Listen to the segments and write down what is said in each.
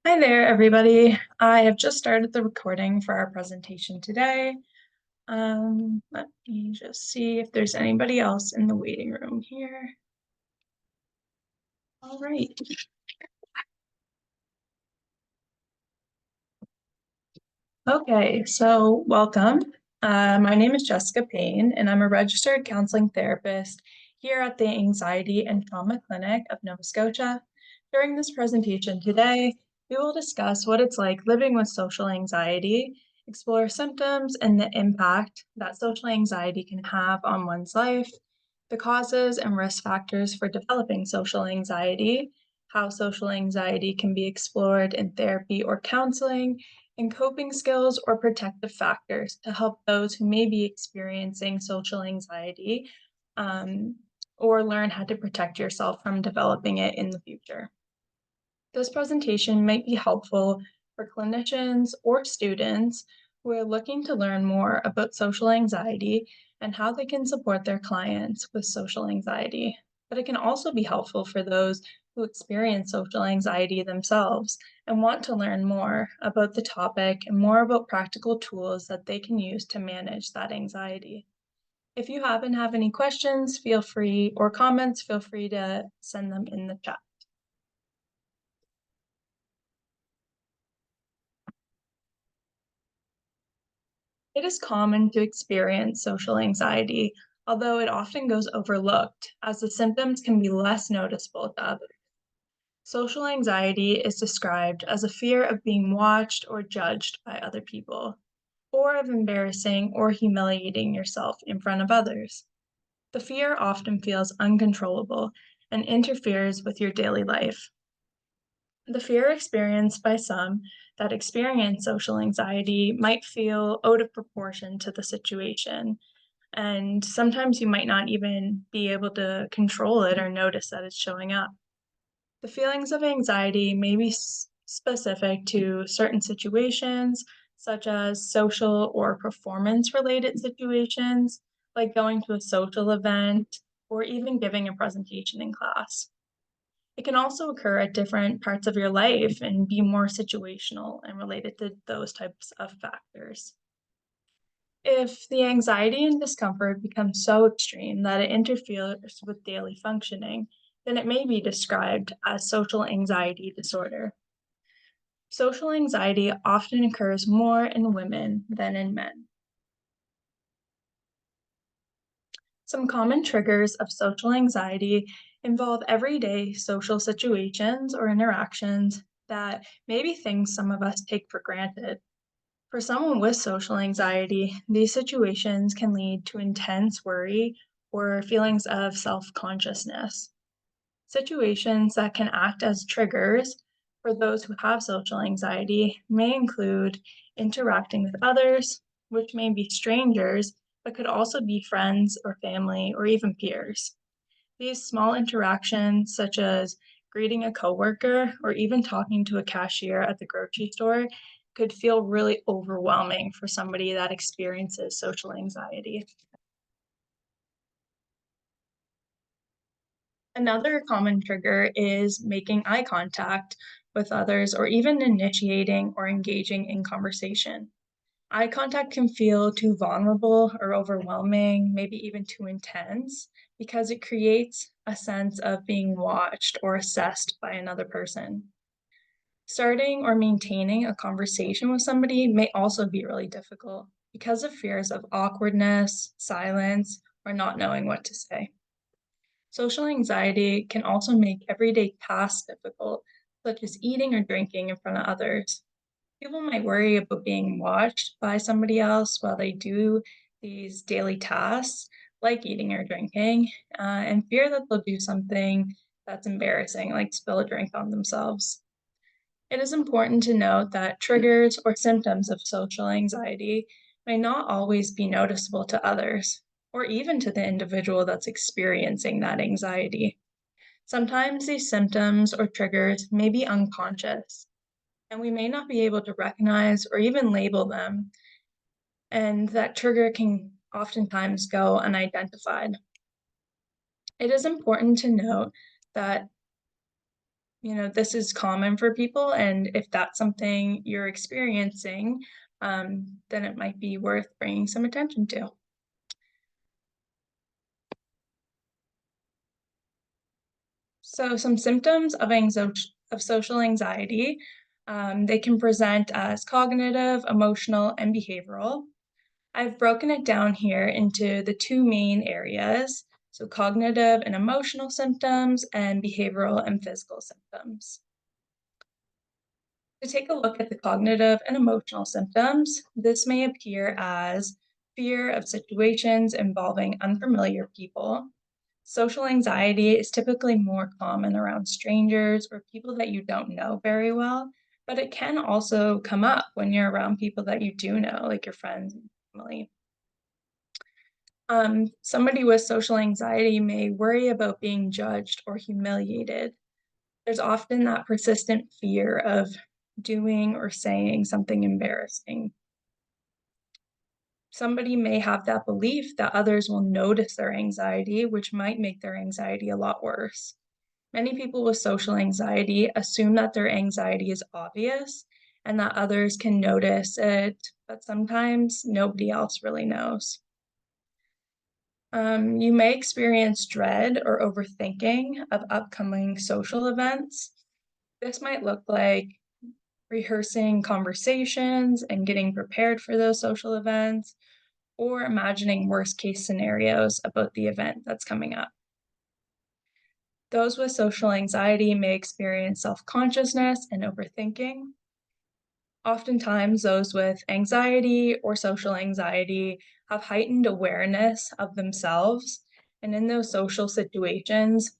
Hi there, everybody. I have just started the recording for our presentation today. Let me just see if there's anybody else in the waiting room here. All right. Okay, so welcome. My name is Jesseca Payne, and I'm a registered counseling therapist here at the Anxiety and Trauma Clinic of Nova Scotia. During this presentation today, we will discuss what it's like living with social anxiety, explore symptoms and the impact that social anxiety can have on one's life, the causes and risk factors for developing social anxiety, how social anxiety can be explored in therapy or counseling, and coping skills or protective factors to help those who may be experiencing social anxiety um, or learn how to protect yourself from developing it in the future. This presentation might be helpful for clinicians or students who are looking to learn more about social anxiety and how they can support their clients with social anxiety. But it can also be helpful for those who experience social anxiety themselves and want to learn more about the topic and more about practical tools that they can use to manage that anxiety. If you happen to have any questions, or comments, feel free to send them in the chat. It is common to experience social anxiety, although it often goes overlooked, as the symptoms can be less noticeable to others. Social anxiety is described as a fear of being watched or judged by other people, or of embarrassing or humiliating yourself in front of others. The fear often feels uncontrollable and interferes with your daily life. The fear experienced by some that experience social anxiety might feel out of proportion to the situation, and sometimes you might not even be able to control it or notice that it's showing up. The feelings of anxiety may be specific to certain situations, such as social or performance-related situations, like going to a social event or even giving a presentation in class. It can also occur at different parts of your life and be more situational and related to those types of factors. If the anxiety and discomfort become so extreme that it interferes with daily functioning, then it may be described as social anxiety disorder. Social anxiety often occurs more in women than in men. Some common triggers of social anxiety involve everyday social situations or interactions that may be things some of us take for granted. For someone with social anxiety, these situations can lead to intense worry or feelings of self-consciousness. Situations that can act as triggers for those who have social anxiety may include interacting with others, which may be strangers, but could also be friends or family or even peers. These small interactions, such as greeting a coworker or even talking to a cashier at the grocery store, could feel really overwhelming for somebody that experiences social anxiety. Another common trigger is making eye contact with others or even initiating or engaging in conversation. Eye contact can feel too vulnerable or overwhelming, maybe even too intense, because it creates a sense of being watched or assessed by another person. Starting or maintaining a conversation with somebody may also be really difficult because of fears of awkwardness, silence, or not knowing what to say. Social anxiety can also make everyday tasks difficult, such as eating or drinking in front of others. People might worry about being watched by somebody else while they do these daily tasks, like eating or drinking, and fear that they'll do something that's embarrassing, like spill a drink on themselves. It is important to note that triggers or symptoms of social anxiety may not always be noticeable to others, or even to the individual that's experiencing that anxiety. Sometimes these symptoms or triggers may be unconscious, and we may not be able to recognize or even label them, and that trigger can oftentimes go unidentified. It is important to note that This is common for people, and if that's something you're experiencing, then it might be worth bringing some attention to. So some symptoms of social anxiety, they can present as cognitive, emotional, and behavioral. I've broken it down here into the two main areas, so cognitive and emotional symptoms and behavioral and physical symptoms. To take a look at the cognitive and emotional symptoms, this may appear as fear of situations involving unfamiliar people. Social anxiety is typically more common around strangers or people that you don't know very well, but it can also come up when you're around people that you do know, like your friends and family. Somebody with social anxiety may worry about being judged or humiliated. There's often that persistent fear of doing or saying something embarrassing. Somebody may have that belief that others will notice their anxiety, which might make their anxiety a lot worse. Many people with social anxiety assume that their anxiety is obvious and that others can notice it, but sometimes nobody else really knows. You may experience dread or overthinking of upcoming social events. This might look like rehearsing conversations and getting prepared for those social events, or imagining worst case scenarios about the event that's coming up. Those with social anxiety may experience self consciousness and overthinking. Oftentimes, those with anxiety or social anxiety have heightened awareness of themselves. And in those social situations,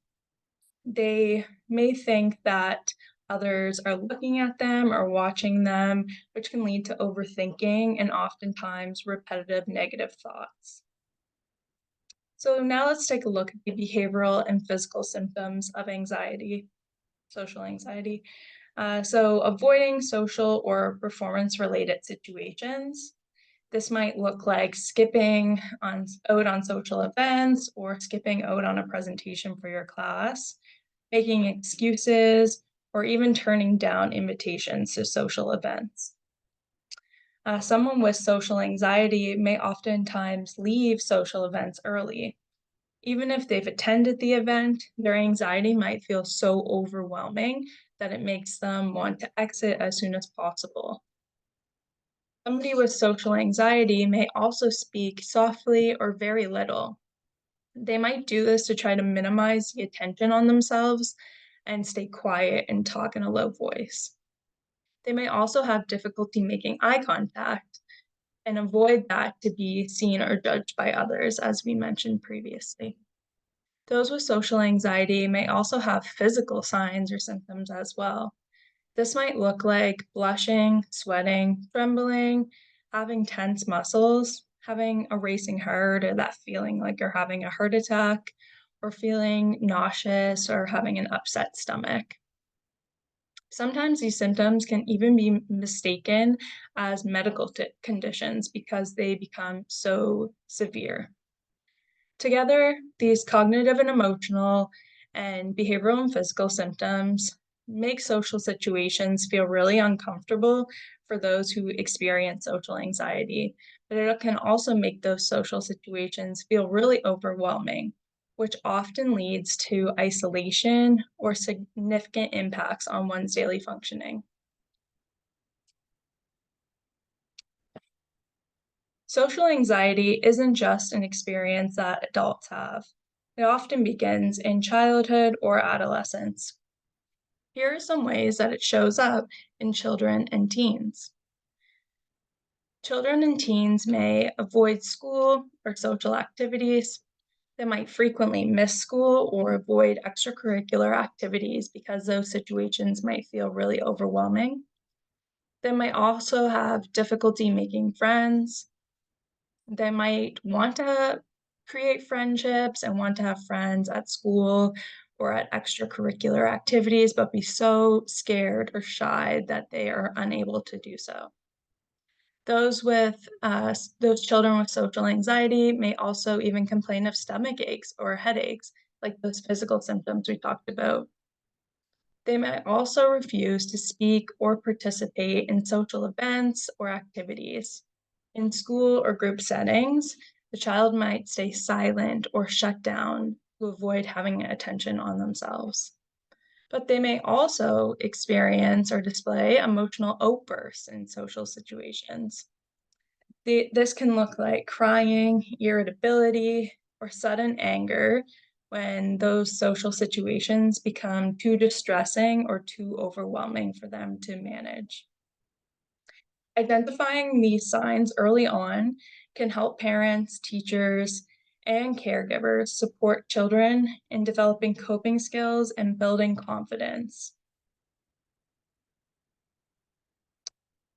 they may think that others are looking at them or watching them, which can lead to overthinking and oftentimes repetitive negative thoughts. So now let's take a look at the behavioral and physical symptoms of anxiety, social anxiety. So avoiding social or performance-related situations. This might look like out on social events or skipping out on a presentation for your class, making excuses, or even turning down invitations to social events. Someone with social anxiety may oftentimes leave social events early. Even if they've attended the event, their anxiety might feel so overwhelming that it makes them want to exit as soon as possible. Somebody with social anxiety may also speak softly or very little. They might do this to try to minimize the attention on themselves and stay quiet and talk in a low voice. They may also have difficulty making eye contact and avoid that to be seen or judged by others, as we mentioned previously. Those with social anxiety may also have physical signs or symptoms as well. This might look like blushing, sweating, trembling, having tense muscles, having a racing heart or that feeling like you're having a heart attack, or feeling nauseous or having an upset stomach. Sometimes these symptoms can even be mistaken as medical conditions because they become so severe. Together, these cognitive and emotional and behavioral and physical symptoms make social situations feel really uncomfortable for those who experience social anxiety, but it can also make those social situations feel really overwhelming, which often leads to isolation or significant impacts on one's daily functioning. Social anxiety isn't just an experience that adults have. It often begins in childhood or adolescence. Here are some ways that it shows up in children and teens. Children and teens may avoid school or social activities. They might frequently miss school or avoid extracurricular activities because those situations might feel really overwhelming. They might also have difficulty making friends. They might want to create friendships and want to have friends at school or at extracurricular activities, but be so scared or shy that they are unable to do so. Those children with social anxiety may also even complain of stomach aches or headaches, like those physical symptoms we talked about. They may also refuse to speak or participate in social events or activities. In school or group settings, the child might stay silent or shut down to avoid having attention on themselves. But they may also experience or display emotional outbursts in social situations. This can look like crying, irritability, or sudden anger when those social situations become too distressing or too overwhelming for them to manage. Identifying these signs early on can help parents, teachers, and caregivers support children in developing coping skills and building confidence.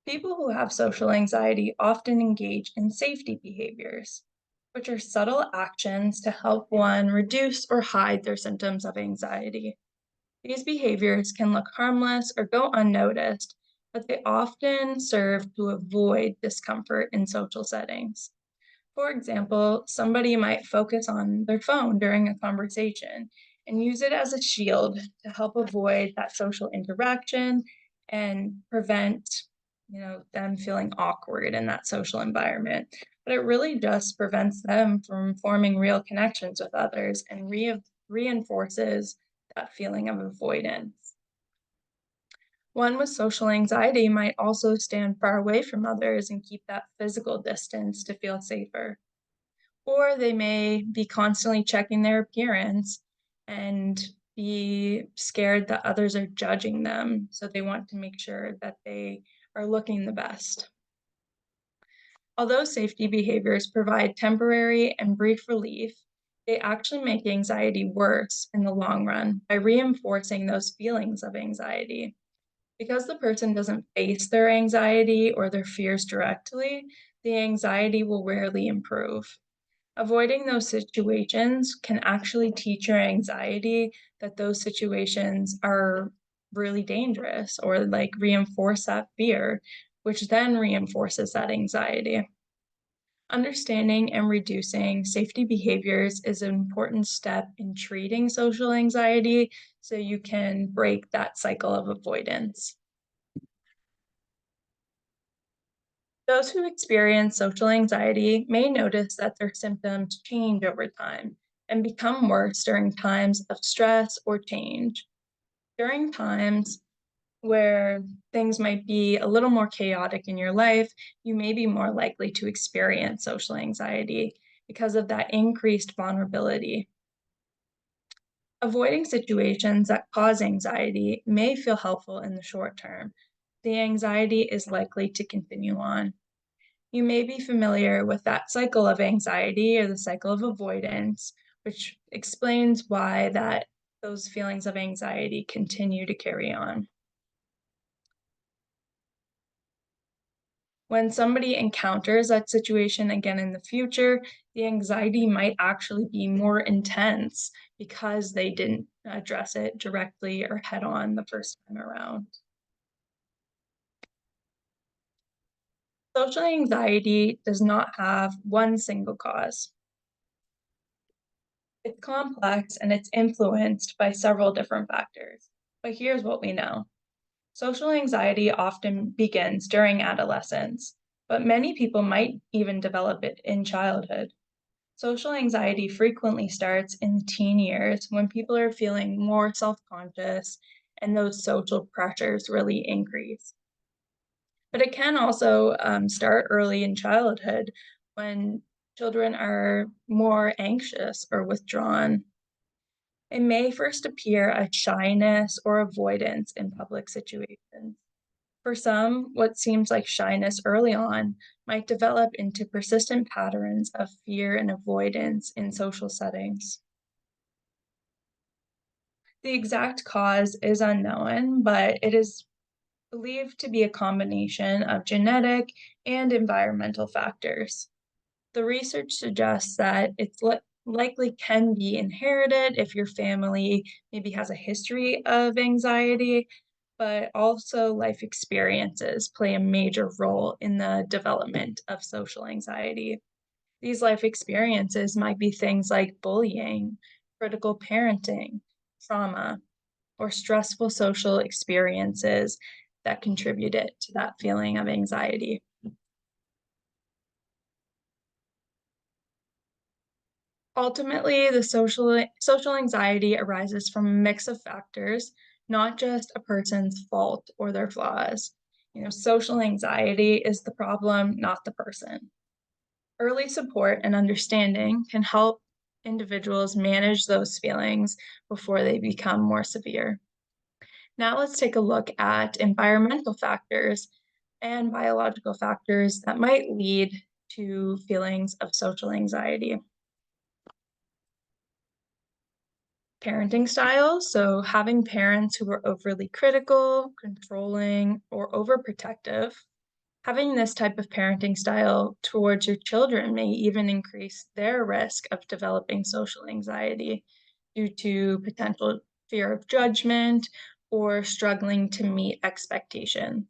People who have social anxiety often engage in safety behaviors, which are subtle actions to help one reduce or hide their symptoms of anxiety. These behaviors can look harmless or go unnoticed, but they often serve to avoid discomfort in social settings. For example, somebody might focus on their phone during a conversation and use it as a shield to help avoid that social interaction and prevent, them feeling awkward in that social environment. But it really just prevents them from forming real connections with others and reinforces that feeling of avoidance. One with social anxiety might also stand far away from others and keep that physical distance to feel safer. Or they may be constantly checking their appearance and be scared that others are judging them, so they want to make sure that they are looking the best. Although safety behaviors provide temporary and brief relief, they actually make anxiety worse in the long run by reinforcing those feelings of anxiety. Because the person doesn't face their anxiety or their fears directly, the anxiety will rarely improve. Avoiding those situations can actually teach your anxiety that those situations are really dangerous or like reinforce that fear, which then reinforces that anxiety. Understanding and reducing safety behaviors is an important step in treating social anxiety so you can break that cycle of avoidance. Those who experience social anxiety may notice that their symptoms change over time and become worse during times of stress or change. During times where things might be a little more chaotic in your life, you may be more likely to experience social anxiety because of that increased vulnerability. Avoiding situations that cause anxiety may feel helpful in the short term. The anxiety is likely to continue on. You may be familiar with that cycle of anxiety or the cycle of avoidance, which explains why that those feelings of anxiety continue to carry on. When somebody encounters that situation again in the future, the anxiety might actually be more intense because they didn't address it directly or head on the first time around. Social anxiety does not have one single cause. It's complex and it's influenced by several different factors. But here's what we know. Social anxiety often begins during adolescence, but many people might even develop it in childhood. Social anxiety frequently starts in the teen years when people are feeling more self conscious and those social pressures really increase. But it can also start early in childhood when children are more anxious or withdrawn. It may first appear as shyness or avoidance in public situations. For some, what seems like shyness early on might develop into persistent patterns of fear and avoidance in social settings. The exact cause is unknown, but it is believed to be a combination of genetic and environmental factors. The research suggests that likely can be inherited if your family maybe has a history of anxiety, but also life experiences play a major role in the development of social anxiety. These life experiences might be things like bullying, critical parenting, trauma, or stressful social experiences that contributed to that feeling of anxiety. Ultimately, the social anxiety arises from a mix of factors, not just a person's fault or their flaws. Social anxiety is the problem, not the person. Early support and understanding can help individuals manage those feelings before they become more severe. Now let's take a look at environmental factors and biological factors that might lead to feelings of social anxiety. Parenting styles, so having parents who are overly critical, controlling, or overprotective. Having this type of parenting style towards your children may even increase their risk of developing social anxiety due to potential fear of judgment or struggling to meet expectations.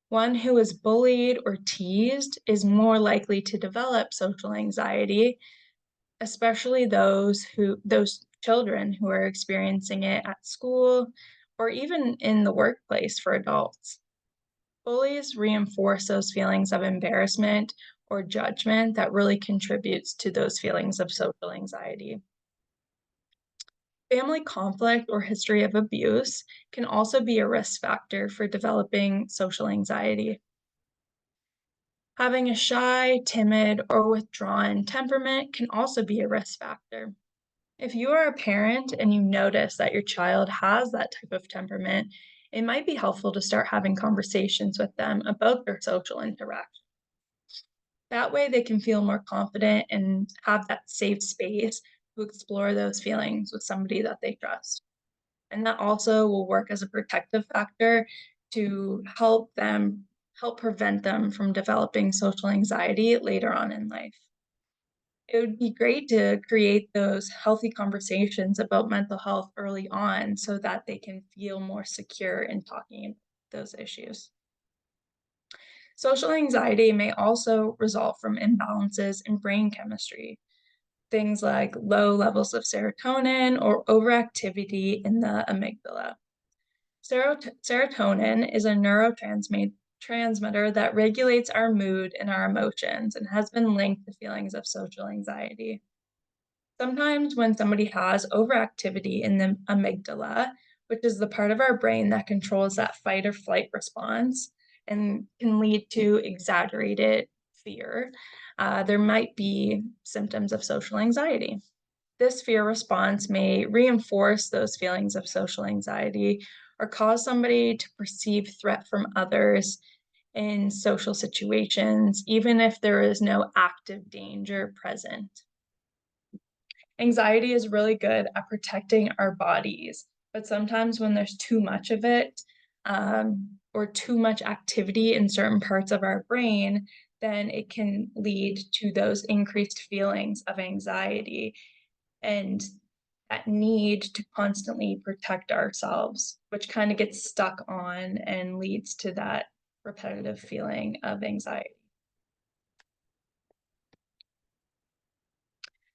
One who is bullied or teased is more likely to develop social anxiety, especially those children who are experiencing it at school or even in the workplace for adults. Bullies reinforce those feelings of embarrassment or judgment that really contributes to those feelings of social anxiety. Family conflict or history of abuse can also be a risk factor for developing social anxiety. Having a shy, timid, or withdrawn temperament can also be a risk factor. If you are a parent and you notice that your child has that type of temperament, it might be helpful to start having conversations with them about their social interaction. That way, they can feel more confident and have that safe space to explore those feelings with somebody that they trust. And that also will work as a protective factor to help prevent them from developing social anxiety later on in life. It would be great to create those healthy conversations about mental health early on so that they can feel more secure in talking about those issues. Social anxiety may also result from imbalances in brain chemistry, things like low levels of serotonin or overactivity in the amygdala. Serotonin is a neurotransmitter that regulates our mood and our emotions and has been linked to feelings of social anxiety. Sometimes when somebody has overactivity in the amygdala, which is the part of our brain that controls that fight or flight response and can lead to exaggerated fear, there might be symptoms of social anxiety. This fear response may reinforce those feelings of social anxiety or cause somebody to perceive threat from others in social situations, even if there is no active danger present. Anxiety is really good at protecting our bodies, but sometimes when there's too much of it, or too much activity in certain parts of our brain, then it can lead to those increased feelings of anxiety and that need to constantly protect ourselves, which kind of gets stuck on and leads to that repetitive feeling of anxiety.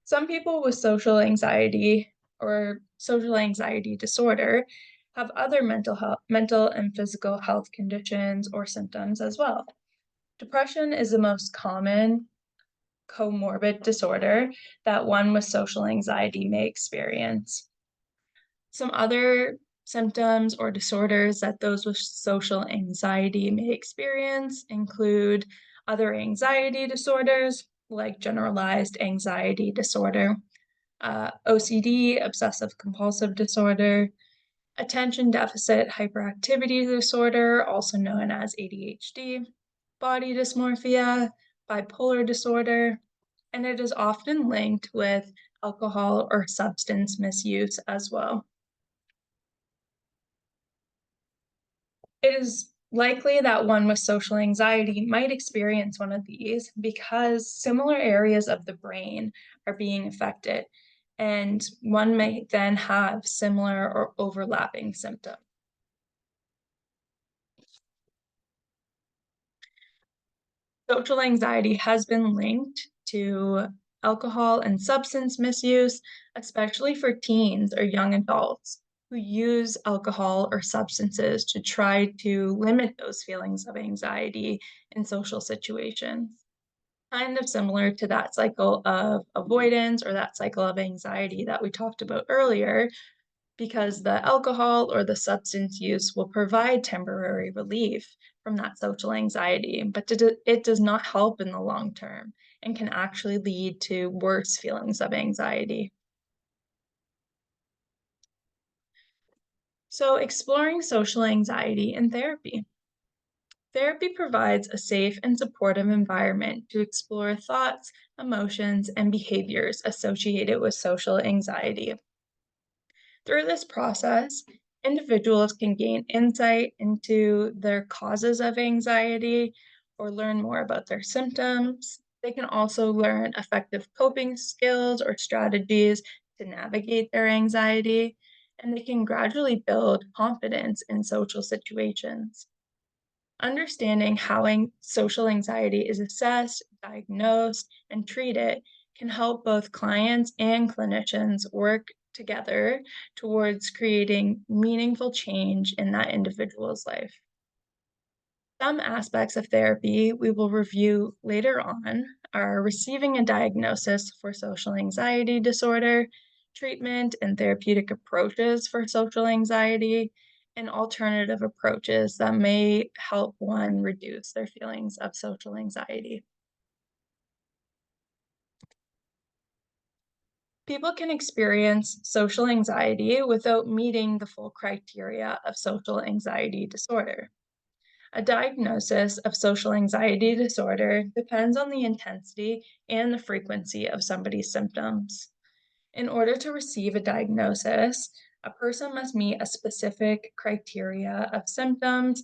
Some people with social anxiety or social anxiety disorder have other mental and physical health conditions or symptoms as well. Depression is the most common comorbid disorder that one with social anxiety may experience. Some other symptoms or disorders that those with social anxiety may experience include other anxiety disorders like generalized anxiety disorder, OCD, obsessive compulsive disorder, attention deficit hyperactivity disorder, also known as ADHD, body dysmorphia, bipolar disorder, and it is often linked with alcohol or substance misuse as well. It is likely that one with social anxiety might experience one of these because similar areas of the brain are being affected, and one may then have similar or overlapping symptoms. Social anxiety has been linked to alcohol and substance misuse, especially for teens or young adults. who use alcohol or substances to try to limit those feelings of anxiety in social situations. Kind of similar to that cycle of avoidance or that cycle of anxiety that we talked about earlier, because the alcohol or the substance use will provide temporary relief from that social anxiety, but it does not help in the long term and can actually lead to worse feelings of anxiety. So, exploring social anxiety in therapy. Therapy provides a safe and supportive environment to explore thoughts, emotions, and behaviors associated with social anxiety. Through this process, individuals can gain insight into their causes of anxiety or learn more about their symptoms. They can also learn effective coping skills or strategies to navigate their anxiety, and they can gradually build confidence in social situations. Understanding how social anxiety is assessed, diagnosed, and treated can help both clients and clinicians work together towards creating meaningful change in that individual's life. Some aspects of therapy we will review later on are receiving a diagnosis for social anxiety disorder, treatment and therapeutic approaches for social anxiety, and alternative approaches that may help one reduce their feelings of social anxiety. People can experience social anxiety without meeting the full criteria of social anxiety disorder. A diagnosis of social anxiety disorder depends on the intensity and the frequency of somebody's symptoms. In order to receive a diagnosis, a person must meet a specific criteria of symptoms,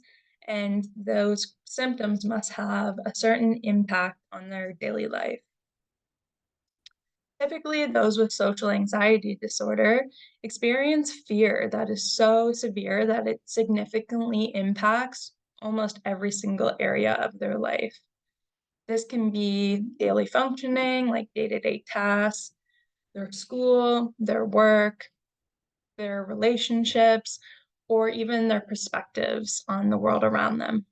and those symptoms must have a certain impact on their daily life. Typically, those with social anxiety disorder experience fear that is so severe that it significantly impacts almost every single area of their life. This can be daily functioning, like day to day tasks, their school, their work, their relationships, or even their perspectives on the world around them.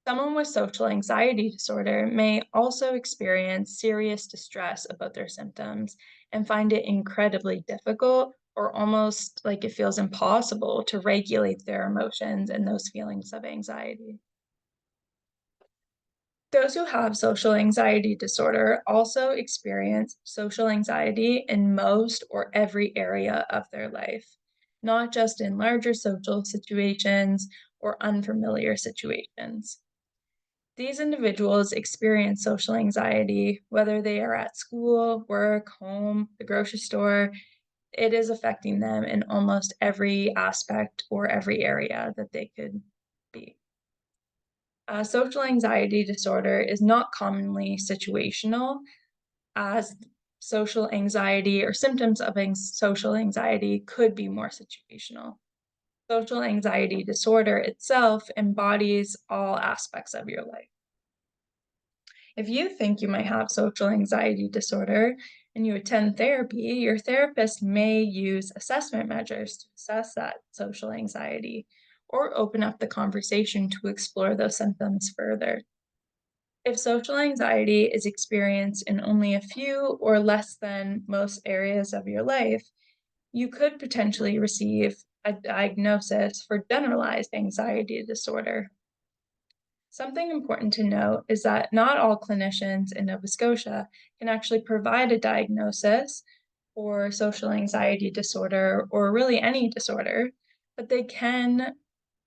Someone with social anxiety disorder may also experience serious distress about their symptoms and find it incredibly difficult or almost like it feels impossible to regulate their emotions and those feelings of anxiety. Those who have social anxiety disorder also experience social anxiety in most or every area of their life, not just in larger social situations or unfamiliar situations. These individuals experience social anxiety whether they are at school, work, home, the grocery store. It is affecting them in almost every aspect or every area that they could be. Social anxiety disorder is not commonly situational, as social anxiety or symptoms of social anxiety could be more situational. Social anxiety disorder itself embodies all aspects of your life. If you think you might have social anxiety disorder and you attend therapy, your therapist may use assessment measures to assess that social anxiety or open up the conversation to explore those symptoms further. If social anxiety is experienced in only a few or less than most areas of your life, you could potentially receive a diagnosis for generalized anxiety disorder. Something important to note is that not all clinicians in Nova Scotia can actually provide a diagnosis for social anxiety disorder or really any disorder, but they can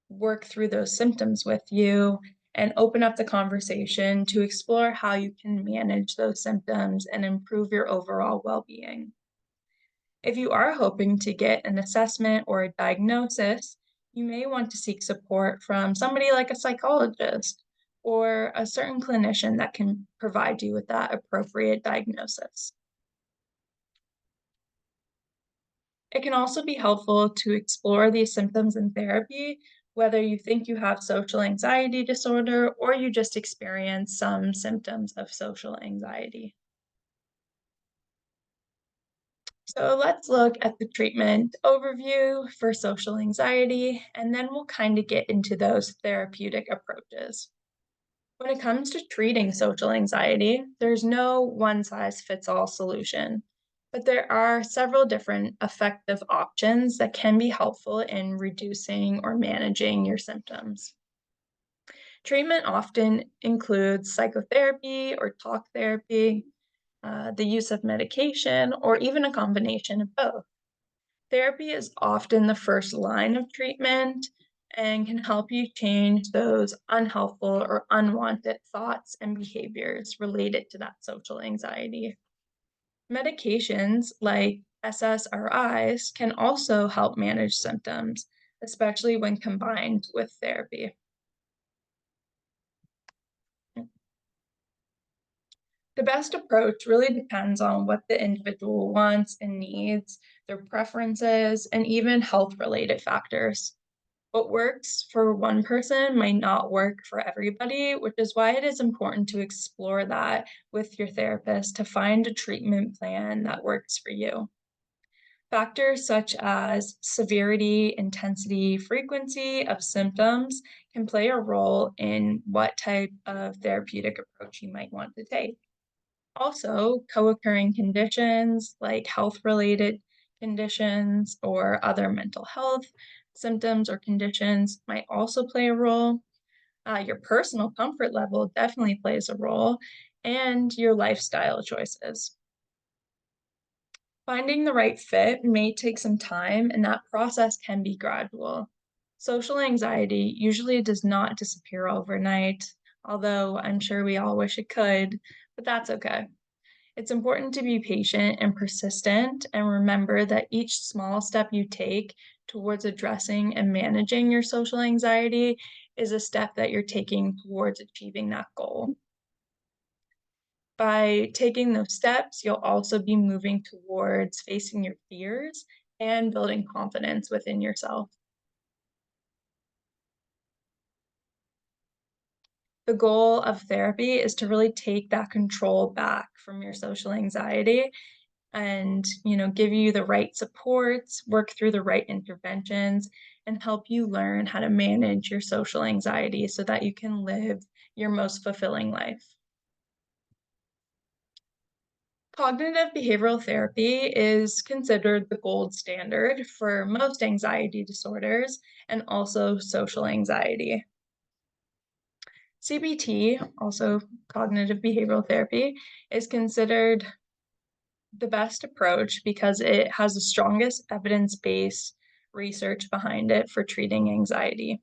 work through those symptoms with you and open up the conversation to explore how you can manage those symptoms and improve your overall well being. If you are hoping to get an assessment or a diagnosis, you may want to seek support from somebody like a psychologist or a certain clinician that can provide you with that appropriate diagnosis. It can also be helpful to explore these symptoms in therapy, whether you think you have social anxiety disorder or you just experience some symptoms of social anxiety. So let's look at the treatment overview for social anxiety, and then we'll kind of get into those therapeutic approaches. When it comes to treating social anxiety, there's no one size fits all solution, but there are several different effective options that can be helpful in reducing or managing your symptoms. Treatment often includes psychotherapy or talk therapy, the use of medication, or even a combination of both. Therapy is often the first line of treatment and can help you change those unhelpful or unwanted thoughts and behaviors related to that social anxiety. Medications like SSRIs can also help manage symptoms, especially when combined with therapy. The best approach really depends on what the individual wants and needs, their preferences, and even health related factors. What works for one person might not work for everybody, which is why it is important to explore that with your therapist to find a treatment plan that works for you. Factors such as severity, intensity, frequency of symptoms can play a role in what type of therapeutic approach you might want to take. Also, co-occurring conditions like health-related conditions or other mental health symptoms or conditions might also play a role. Your personal comfort level definitely plays a role, and your lifestyle choices. Finding the right fit may take some time, and that process can be gradual. Social anxiety usually does not disappear overnight, although I'm sure we all wish it could, but that's okay. It's important to be patient and persistent and remember that each small step you take towards addressing and managing your social anxiety is a step that you're taking towards achieving that goal. By taking those steps, you'll also be moving towards facing your fears and building confidence within yourself. The goal of therapy is to really take that control back from your social anxiety and give you the right supports, work through the right interventions, and help you learn how to manage your social anxiety so that you can live your most fulfilling life. Cognitive behavioral therapy is considered the gold standard for most anxiety disorders and also social anxiety. CBT, also cognitive behavioral therapy, is considered the best approach because it has the strongest evidence-based research behind it for treating anxiety.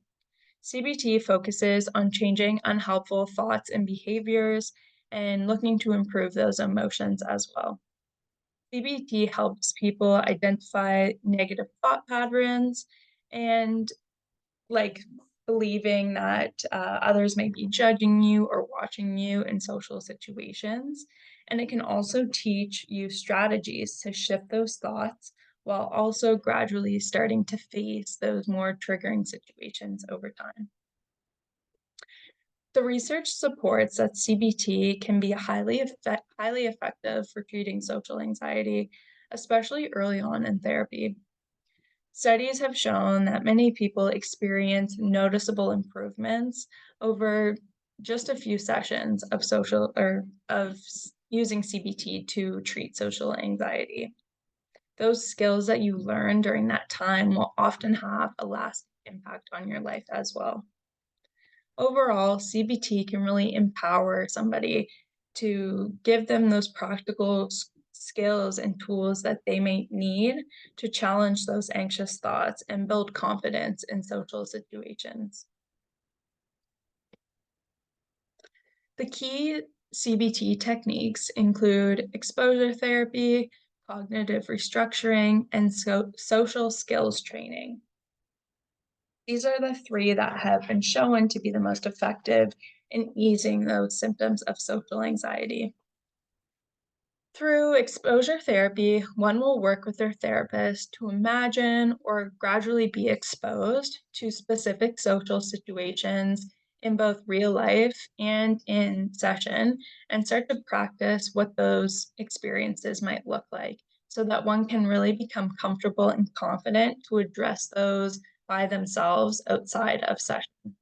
CBT focuses on changing unhelpful thoughts and behaviors and looking to improve those emotions as well. CBT helps people identify negative thought patterns and like believing that others may be judging you or watching you in social situations. And it can also teach you strategies to shift those thoughts while also gradually starting to face those more triggering situations over time. The research supports that CBT can be highly effective for treating social anxiety, especially early on in therapy. Studies have shown that many people experience noticeable improvements over just a few sessions of using CBT to treat social anxiety. Those skills that you learn during that time will often have a lasting impact on your life as well. Overall, CBT can really empower somebody to give them those practical skills and tools that they may need to challenge those anxious thoughts and build confidence in social situations. The key CBT techniques include exposure therapy, cognitive restructuring, and social skills training. These are the three that have been shown to be the most effective in easing those symptoms of social anxiety. Through exposure therapy, one will work with their therapist to imagine or gradually be exposed to specific social situations in both real life and in session and start to practice what those experiences might look like. so that one can really become comfortable and confident to address those by themselves outside of session.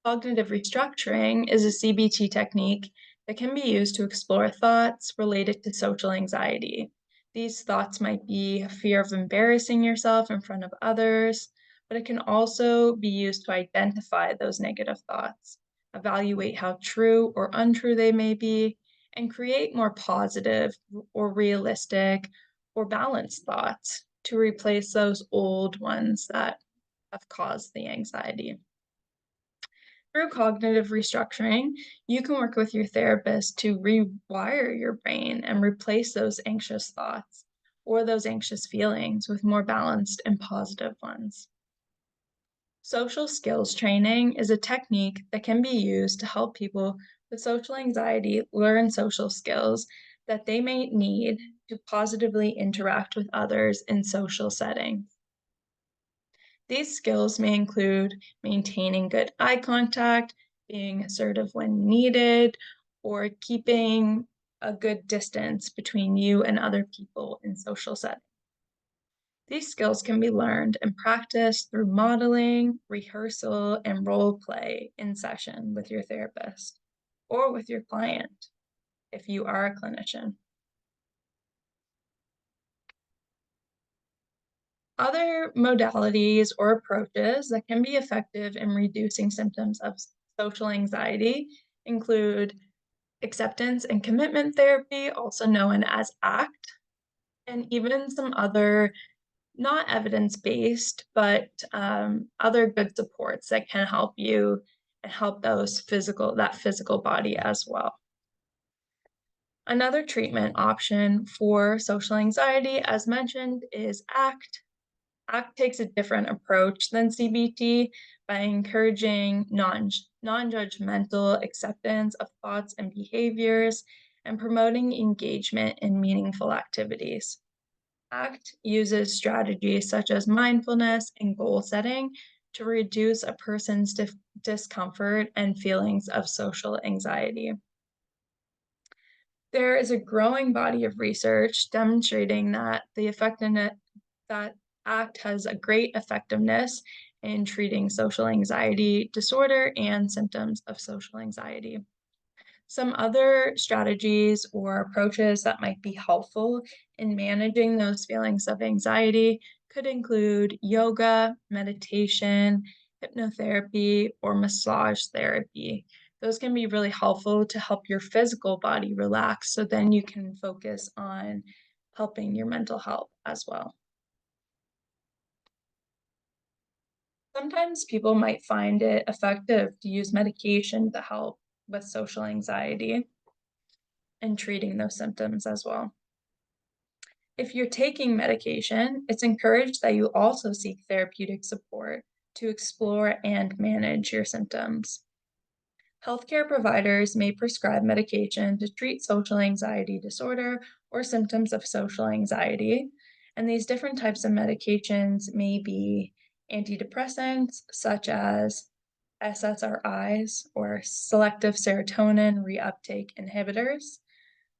Cognitive restructuring is a CBT technique that can be used to explore thoughts related to social anxiety. These thoughts might be a fear of embarrassing yourself in front of others, but it can also be used to identify those negative thoughts, evaluate how true or untrue they may be, and create more positive or realistic or balanced thoughts to replace those old ones that have caused the anxiety. Through cognitive restructuring, you can work with your therapist to rewire your brain and replace those anxious thoughts or those anxious feelings with more balanced and positive ones. Social skills training is a technique that can be used to help people with social anxiety learn social skills that they may need to positively interact with others in social settings. These skills may include maintaining good eye contact, being assertive when needed, or keeping a good distance between you and other people in social settings. These skills can be learned and practiced through modeling, rehearsal, and role play in session with your therapist or with your client if you are a clinician. Other modalities or approaches that can be effective in reducing symptoms of social anxiety include acceptance and commitment therapy, also known as ACT, and even some other not evidence-based, but other good supports that can help you and help that physical body as well. Another treatment option for social anxiety, as mentioned, is ACT. ACT takes a different approach than CBT by encouraging non-judgmental acceptance of thoughts and behaviors and promoting engagement in meaningful activities. ACT uses strategies such as mindfulness and goal setting to reduce a person's discomfort and feelings of social anxiety. There is a growing body of research demonstrating that that ACT has a great effectiveness in treating social anxiety disorder and symptoms of social anxiety. Some other strategies or approaches that might be helpful in managing those feelings of anxiety could include yoga, meditation, hypnotherapy, or massage therapy. Those can be really helpful to help your physical body relax so then you can focus on helping your mental health as well. Sometimes people might find it effective to use medication to help with social anxiety and treating those symptoms as well. If you're taking medication, it's encouraged that you also seek therapeutic support to explore and manage your symptoms. Healthcare providers may prescribe medication to treat social anxiety disorder or symptoms of social anxiety, and these different types of medications may be antidepressants such as SSRIs or selective serotonin reuptake inhibitors,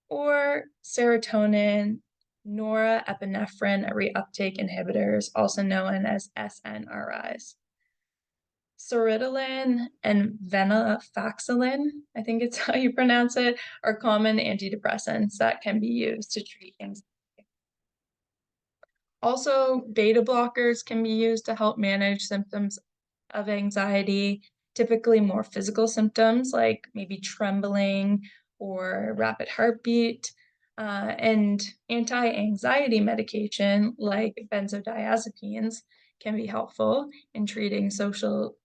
or serotonin norepinephrine reuptake inhibitors, also known as SNRIs. Soritolin and venlafaxine, I think it's how you pronounce it, are common antidepressants that can be used to treat anxiety. Also, beta blockers can be used to help manage symptoms of anxiety, typically more physical symptoms like maybe trembling or rapid heartbeat. And anti-anxiety medication like benzodiazepines can be helpful in treating social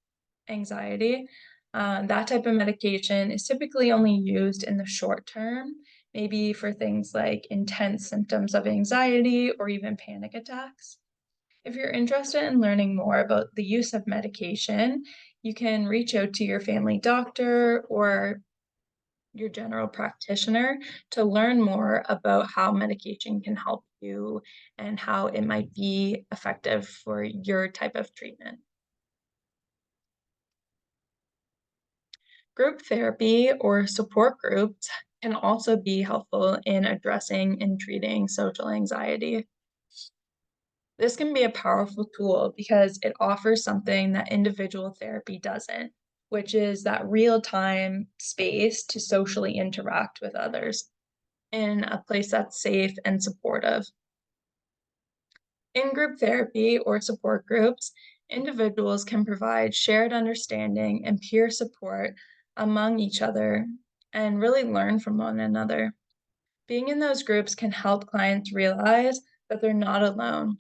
anxiety. That type of medication is typically only used in the short term, maybe for things like intense symptoms of anxiety or even panic attacks. If you're interested in learning more about the use of medication, you can reach out to your family doctor or your general practitioner to learn more about how medication can help you and how it might be effective for your type of treatment. Group therapy or support groups can also be helpful in addressing and treating social anxiety. This can be a powerful tool because it offers something that individual therapy doesn't, which is that real-time space to socially interact with others in a place that's safe and supportive. In group therapy or support groups, individuals can provide shared understanding and peer support among each other and really learn from one another. Being in those groups can help clients realize that they're not alone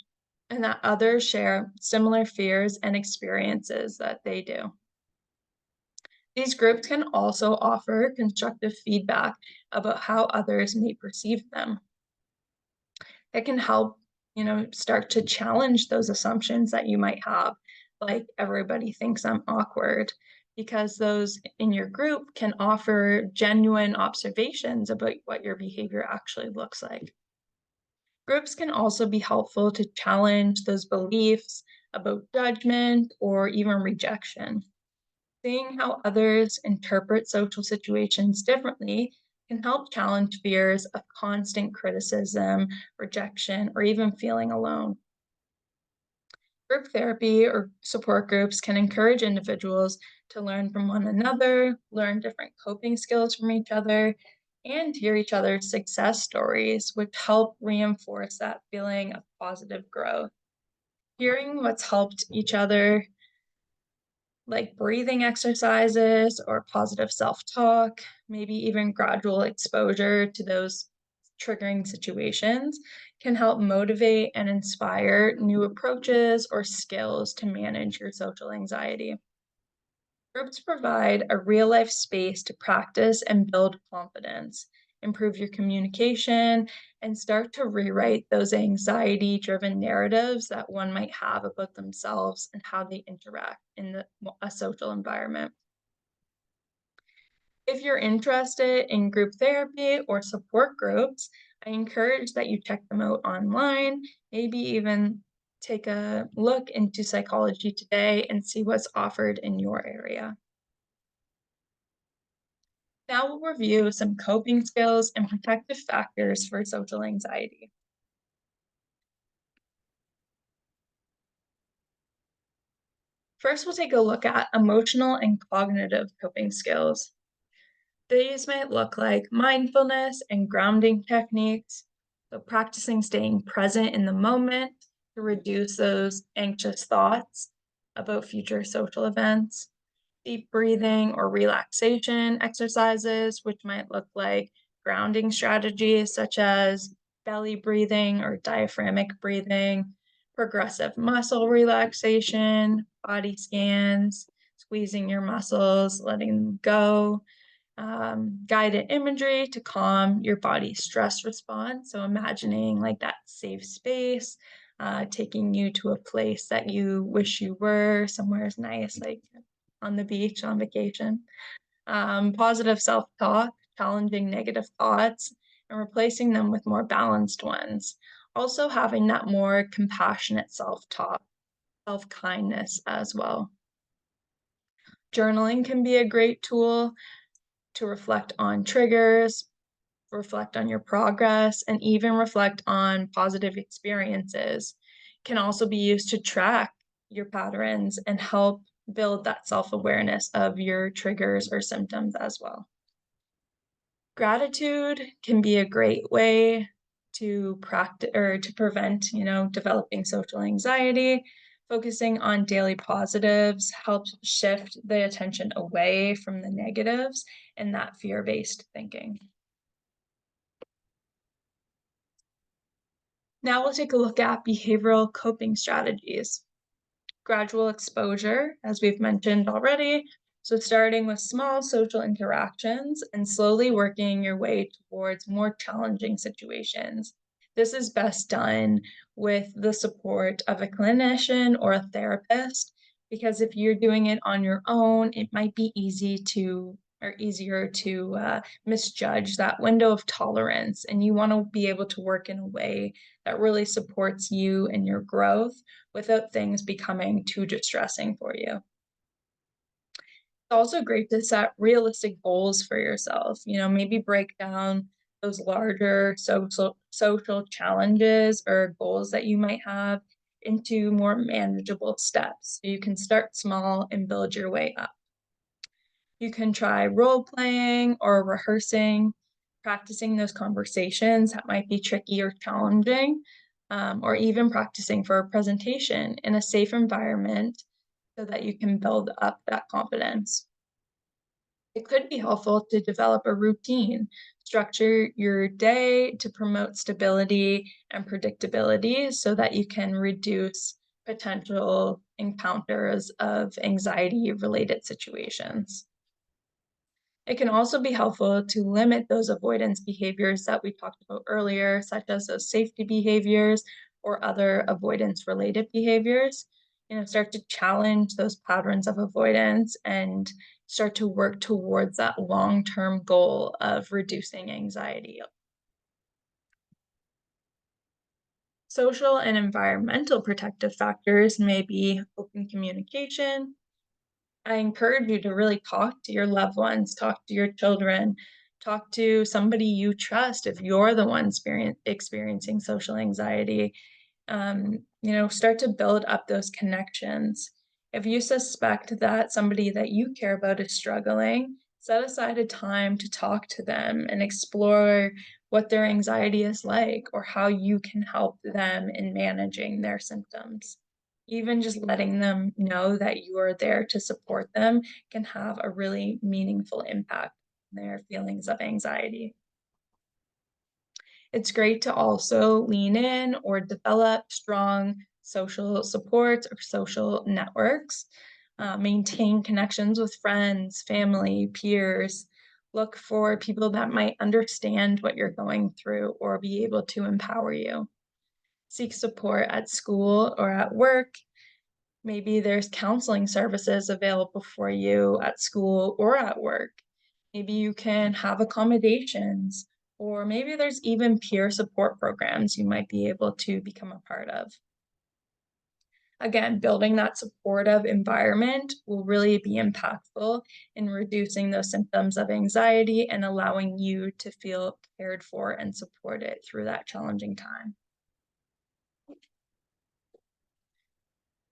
and that others share similar fears and experiences that they do. These groups can also offer constructive feedback about how others may perceive them. It can help, start to challenge those assumptions that you might have, like everybody thinks I'm awkward, because those in your group can offer genuine observations about what your behavior actually looks like. Groups can also be helpful to challenge those beliefs about judgment or even rejection. Seeing how others interpret social situations differently can help challenge fears of constant criticism, rejection, or even feeling alone. Group therapy or support groups can encourage individuals to learn from one another, learn different coping skills from each other, and hear each other's success stories, which help reinforce that feeling of positive growth. Hearing what's helped each other, like breathing exercises or positive self talk, maybe even gradual exposure to those triggering situations, can help motivate and inspire new approaches or skills to manage your social anxiety. Groups provide a real life space to practice and build confidence, improve your communication, and start to rewrite those anxiety driven narratives that one might have about themselves and how they interact in a social environment. If you're interested in group therapy or support groups, I encourage that you check them out online, maybe even take a look into Psychology Today and see what's offered in your area. Now we'll review some coping skills and protective factors for social anxiety. First, we'll take a look at emotional and cognitive coping skills. These might look like mindfulness and grounding techniques, so practicing staying present in the moment to reduce those anxious thoughts about future social events. Deep breathing or relaxation exercises, which might look like grounding strategies such as belly breathing or diaphragmic breathing, progressive muscle relaxation, body scans, squeezing your muscles, letting them go, guided imagery to calm your body's stress response. So, imagining like that safe space, taking you to a place that you wish you were, somewhere nice, like on the beach on vacation. Positive self talk, challenging negative thoughts, and replacing them with more balanced ones. Also, having that more compassionate self talk, self kindness as well. Journaling can be a great tool to reflect on triggers, reflect on your progress, and even reflect on positive experiences. Can also be used to track your patterns and help build that self-awareness of your triggers or symptoms as well. Gratitude can be a great way to practice or to prevent, developing social anxiety. Focusing on daily positives helps shift the attention away from the negatives and that fear-based thinking. Now we'll take a look at behavioral coping strategies. Gradual exposure, as we've mentioned already. So starting with small social interactions and slowly working your way towards more challenging situations. This is best done with the support of a clinician or a therapist, because if you're doing it on your own, it might be easier to misjudge that window of tolerance. And you want to be able to work in a way that really supports you and your growth without things becoming too distressing for you. also great to set realistic goals for yourself. Maybe break down those larger social challenges or goals that you might have into more manageable steps. So you can start small and build your way up. You can try role playing or rehearsing, practicing those conversations that might be tricky or challenging, or even practicing for a presentation in a safe environment so that you can build up that confidence. It could be helpful to develop a routine, structure your day to promote stability and predictability so that you can reduce potential encounters of anxiety related situations. It can also be helpful to limit those avoidance behaviors that we talked about earlier, such as those safety behaviors or other avoidance related behaviors. Start to challenge those patterns of avoidance and start to work towards that long term goal of reducing anxiety. Social and environmental protective factors may be open communication. I encourage you to really talk to your loved ones, talk to your children, talk to somebody you trust if you're the one experiencing social anxiety. Start to build up those connections. If you suspect that somebody that you care about is struggling, set aside a time to talk to them and explore what their anxiety is like or how you can help them in managing their symptoms. Even just letting them know that you are there to support them can have a really meaningful impact on their feelings of anxiety. It's great to also lean in or develop strong social supports or social networks. Maintain connections with friends, family, peers. Look for people that might understand what you're going through or be able to empower you. Seek support at school or at work. Maybe there's counseling services available for you at school or at work. Maybe you can have accommodations, or maybe there's even peer support programs you might be able to become a part of. Again, building that supportive environment will really be impactful in reducing those symptoms of anxiety and allowing you to feel cared for and supported through that challenging time.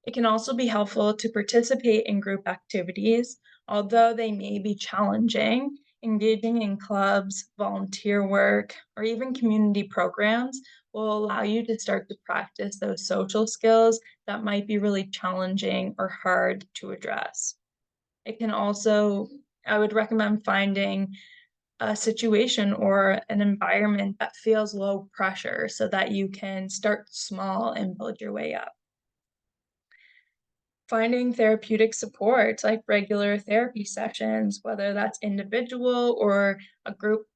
It can also be helpful to participate in group activities, although they may be challenging. Engaging in clubs, volunteer work, or even community programs will allow you to start to practice those social skills that might be really challenging or hard to address. It can also, I would recommend finding a situation or an environment that feels low pressure so that you can start small and build your way up. Finding therapeutic support, like regular therapy sessions, whether that's individual or a group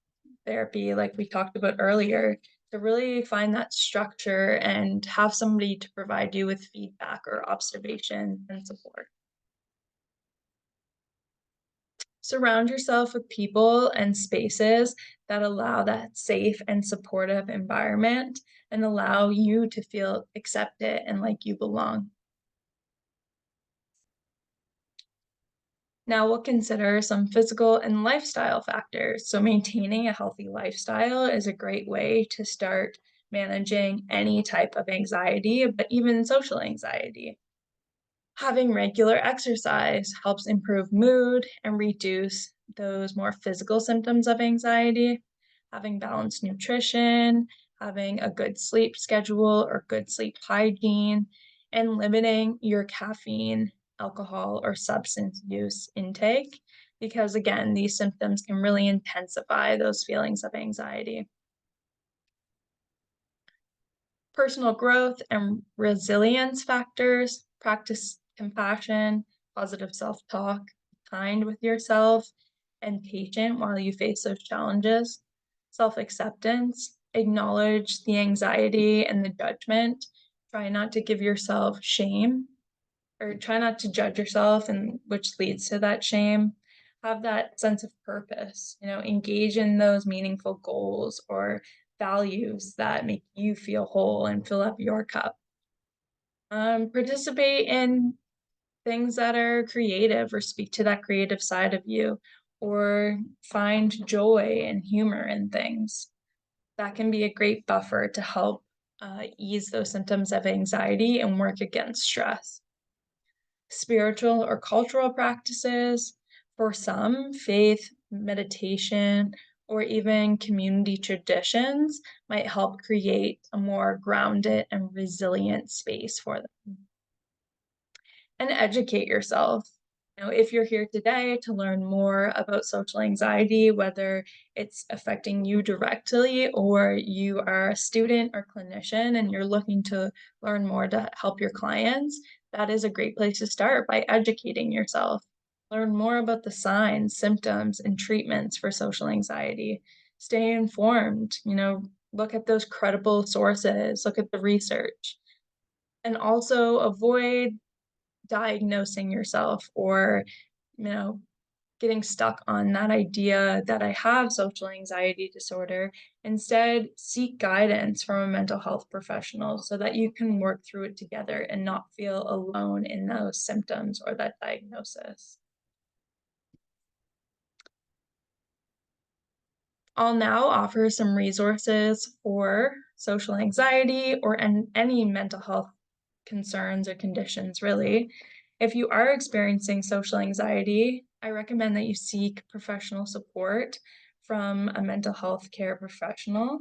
therapy, like we talked about earlier, to really find that structure and have somebody to provide you with feedback or observation and support. Surround yourself with people and spaces that allow that safe and supportive environment and allow you to feel accepted and like you belong. Now we'll consider some physical and lifestyle factors. So maintaining a healthy lifestyle is a great way to start managing any type of anxiety, but even social anxiety. Having regular exercise helps improve mood and reduce those more physical symptoms of anxiety. Having balanced nutrition, having a good sleep schedule or good sleep hygiene, and limiting your caffeine, alcohol, or substance use intake, because again, these symptoms can really intensify those feelings of anxiety. Personal growth and resilience factors, practice compassion, positive self talk, kind with yourself, and patient while you face those challenges. Self acceptance, acknowledge the anxiety and the judgment. Try not to give yourself shame or try not to judge yourself, and which leads to that shame. Have that sense of purpose, engage in those meaningful goals or values that make you feel whole and fill up your cup. Participate in Things that are creative or speak to that creative side of you, or find joy and humor in things. That can be a great buffer to help ease those symptoms of anxiety and work against stress. Spiritual or cultural practices, for some, faith, meditation, or even community traditions might help create a more grounded and resilient space for them. And educate yourself. If you're here today to learn more about social anxiety, whether it's affecting you directly or you are a student or clinician and you're looking to learn more to help your clients, that is a great place to start by educating yourself. Learn more about the signs, symptoms, and treatments for social anxiety. Stay informed, look at those credible sources, look at the research, and also avoid diagnosing yourself or, you know, getting stuck on that idea that I have social anxiety disorder. Instead, seek guidance from a mental health professional so that you can work through it together and not feel alone in those symptoms or that diagnosis. I'll now offer some resources for social anxiety or any mental health concerns or conditions, really. If you are experiencing social anxiety, I recommend that you seek professional support from a mental health care professional.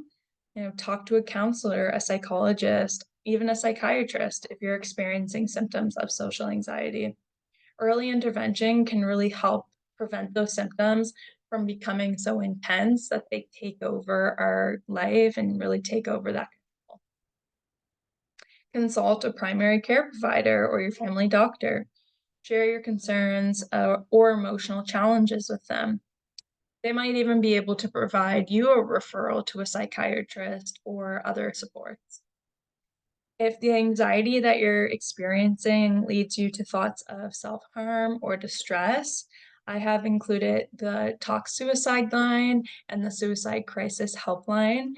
Talk to a counselor, a psychologist, even a psychiatrist if you're experiencing symptoms of social anxiety. Early intervention can really help prevent those symptoms from becoming so intense that they take over our life and really take over that control. Consult a primary care provider or your family doctor. Share your concerns or emotional challenges with them. They might even be able to provide you a referral to a psychiatrist or other supports. If the anxiety that you're experiencing leads you to thoughts of self-harm or distress, I have included the Talk Suicide line and the Suicide Crisis Helpline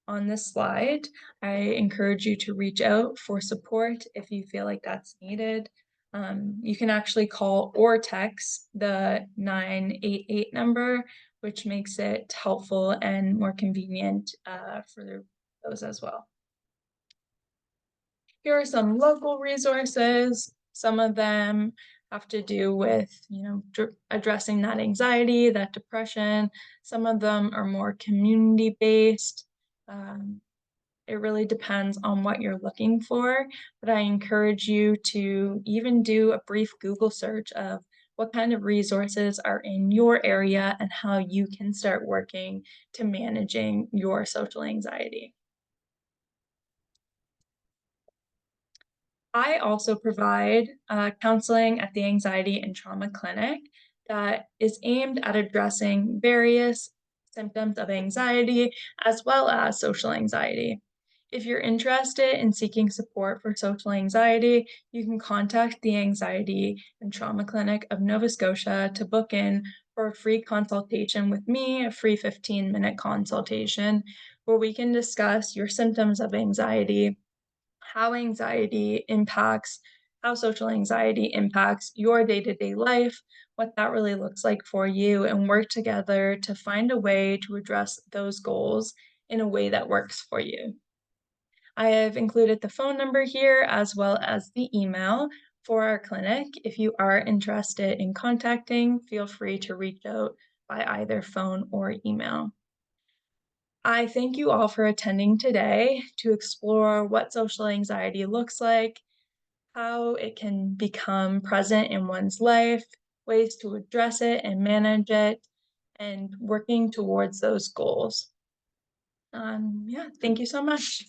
on this slide. I encourage you to reach out for support if you feel like that's needed. You can actually call or text the 988 number, which makes it helpful and more convenient for those as well. Here are some local resources. Some of them have to do with, addressing that anxiety, that depression. Some of them are more community-based. It really depends on what you're looking for, but I encourage you to even do a brief Google search of what kind of resources are in your area and how you can start working to managing your social anxiety. I also provide counseling at the Anxiety and Trauma Clinic that is aimed at addressing various symptoms of anxiety as well as social anxiety. If you're interested in seeking support for social anxiety, you can contact the Anxiety and Trauma Clinic of Nova Scotia to book in for a free consultation with me, a free 15-minute consultation where we can discuss your symptoms of anxiety, how social anxiety impacts your day-to-day life, what that really looks like for you, and work together to find a way to address those goals in a way that works for you. I have included the phone number here as well as the email for our clinic. If you are interested in contacting, feel free to reach out by either phone or email. I thank you all for attending today to explore what social anxiety looks like, how it can become present in one's life, ways to address it and manage it, and working towards those goals. Yeah, thank you so much.